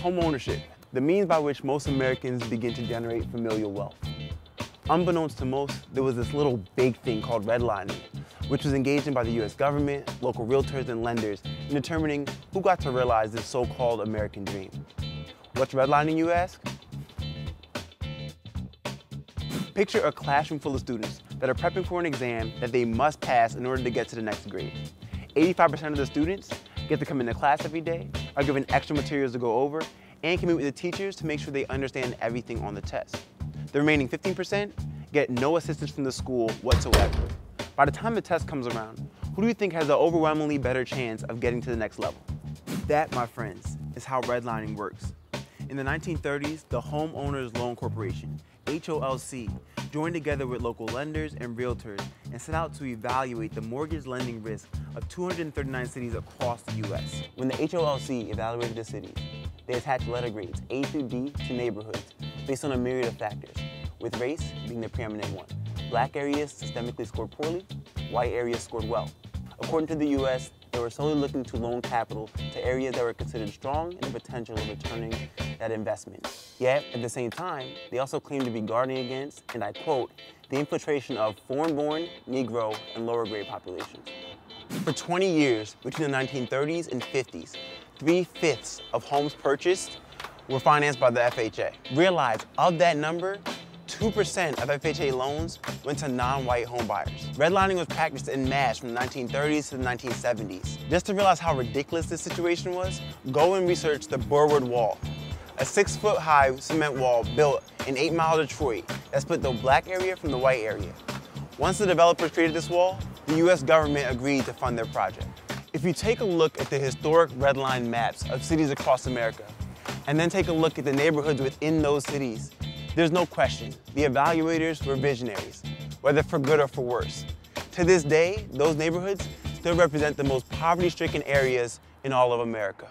Home ownership, the means by which most Americans begin to generate familial wealth. Unbeknownst to most, there was this little big thing called redlining, which was engaged in by the U.S. government, local realtors, and lenders in determining who got to realize this so-called American dream. What's redlining, you ask? Picture a classroom full of students that are prepping for an exam that they must pass in order to get to the next grade. 85% of the students get to come into class every day, are given extra materials to go over, and can meet with the teachers to make sure they understand everything on the test. The remaining 15% get no assistance from the school whatsoever. By the time the test comes around, who do you think has an overwhelmingly better chance of getting to the next level? That, my friends, is how redlining works. In the 1930s, the Homeowners Loan Corporation, HOLC, joined together with local lenders and realtors and set out to evaluate the mortgage lending risk of 239 cities across the U.S. When the HOLC evaluated the cities, they attached letter grades A through D to neighborhoods based on a myriad of factors, with race being the preeminent one. Black areas systemically scored poorly, white areas scored well. According to the U.S., they were solely looking to loan capital to areas that were considered strong in the potential of returning that investment. Yet, at the same time, they also claimed to be guarding against, and I quote, the infiltration of foreign-born, Negro, and lower-grade populations. For 20 years, between the 1930s and 50s, 3/5 of homes purchased were financed by the FHA. Realize, of that number, 2% of FHA loans went to non-white home buyers. Redlining was practiced en masse from the 1930s to the 1970s. Just to realize how ridiculous this situation was, go and research the Burwood Wall, a 6-foot-high cement wall built in 8 Mile, Detroit that split the black area from the white area. Once the developers created this wall, the U.S. government agreed to fund their project. If you take a look at the historic redline maps of cities across America, and then take a look at the neighborhoods within those cities, there's no question, the evaluators were visionaries, whether for good or for worse. To this day, those neighborhoods still represent the most poverty-stricken areas in all of America.